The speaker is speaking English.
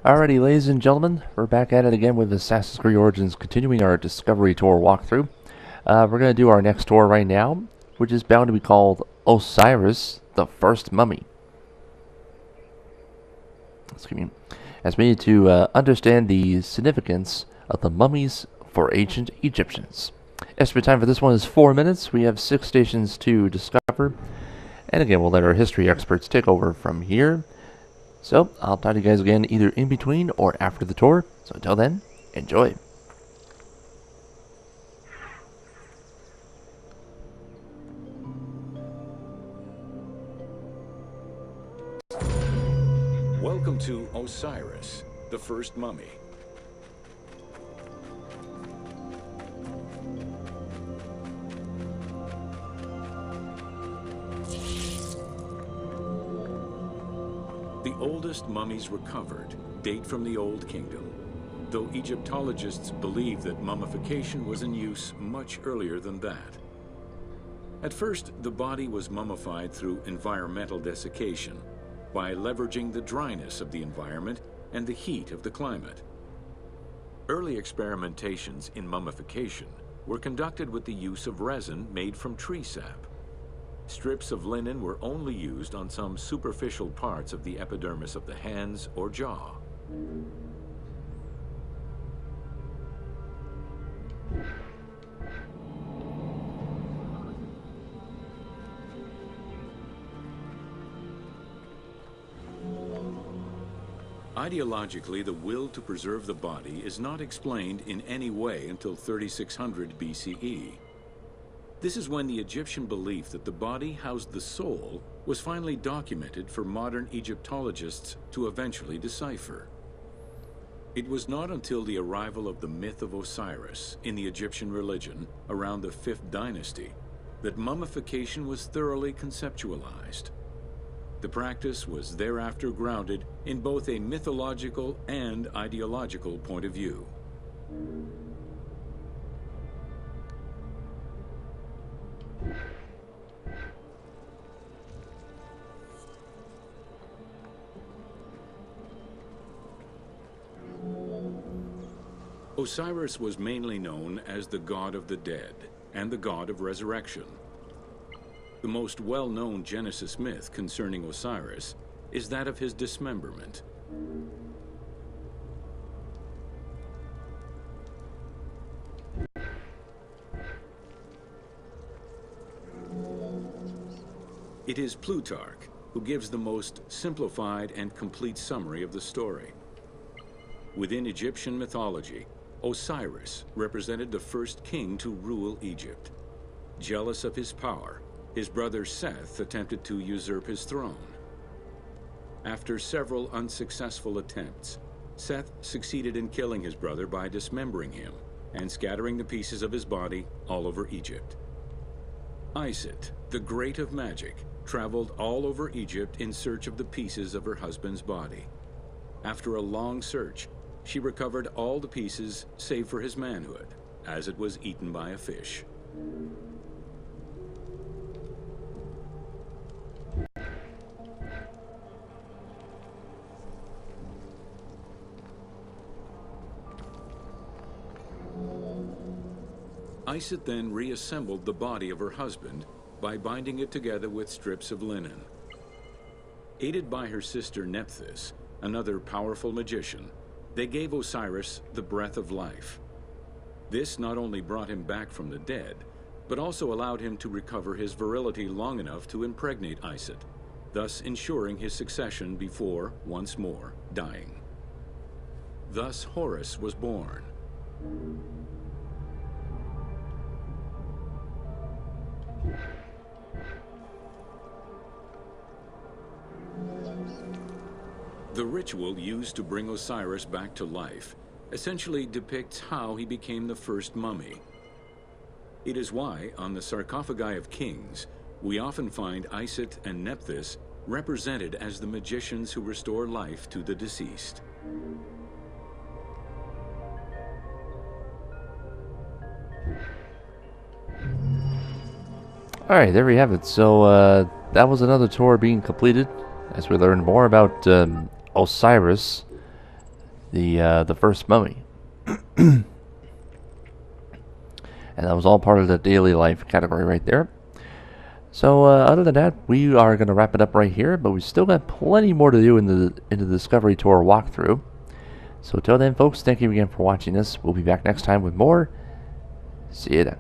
Alrighty, ladies and gentlemen, we're back at it again with Assassin's Creed Origins, continuing our Discovery Tour walkthrough. We're going to do our next tour right now, which is bound to be called Osiris, the First Mummy. Excuse me. As we need to understand the significance of the mummies for ancient Egyptians. Estimate time for this one is 4 minutes. We have 6 stations to discover. And again, we'll let our history experts take over from here. So, I'll talk to you guys again either in between or after the tour. So until then, enjoy. Welcome to Osiris, the First Mummy. The oldest mummies recovered date from the Old Kingdom, though Egyptologists believe that mummification was in use much earlier than that. At first, the body was mummified through environmental desiccation, by leveraging the dryness of the environment and the heat of the climate. Early experimentations in mummification were conducted with the use of resin made from tree sap. Strips of linen were only used on some superficial parts of the epidermis of the hands or jaw. Ideologically, the will to preserve the body is not explained in any way until 3600 BCE. This is when the Egyptian belief that the body housed the soul was finally documented for modern Egyptologists to eventually decipher. It was not until the arrival of the myth of Osiris in the Egyptian religion around the 5th dynasty that mummification was thoroughly conceptualized. The practice was thereafter grounded in both a mythological and ideological point of view. Osiris was mainly known as the god of the dead and the god of resurrection. The most well-known Genesis myth concerning Osiris is that of his dismemberment. It is Plutarch who gives the most simplified and complete summary of the story. Within Egyptian mythology, Osiris represented the first king to rule Egypt. Jealous of his power, his brother Seth attempted to usurp his throne. After several unsuccessful attempts, Seth succeeded in killing his brother by dismembering him and scattering the pieces of his body all over Egypt. Isis, the Great of Magic, traveled all over Egypt in search of the pieces of her husband's body. After a long search, she recovered all the pieces save for his manhood, as it was eaten by a fish. Isis then reassembled the body of her husband by binding it together with strips of linen. Aided by her sister Nephthys, another powerful magician, they gave Osiris the breath of life. This not only brought him back from the dead, but also allowed him to recover his virility long enough to impregnate Isis, thus ensuring his succession before, once more, dying. Thus Horus was born. The ritual used to bring Osiris back to life essentially depicts how he became the first mummy. It is why, on the sarcophagi of kings, we often find Isis and Nephthys represented as the magicians who restore life to the deceased. Alright, there we have it. So, that was another tour being completed as we learned more about Osiris, the first mummy. And that was all part of the daily life category right there. So other than that, we are going to wrap it up right here, but we still got plenty more to do in the Discovery Tour walkthrough. So till then, folks, thank you again for watching this. We'll be back next time with more. See you then.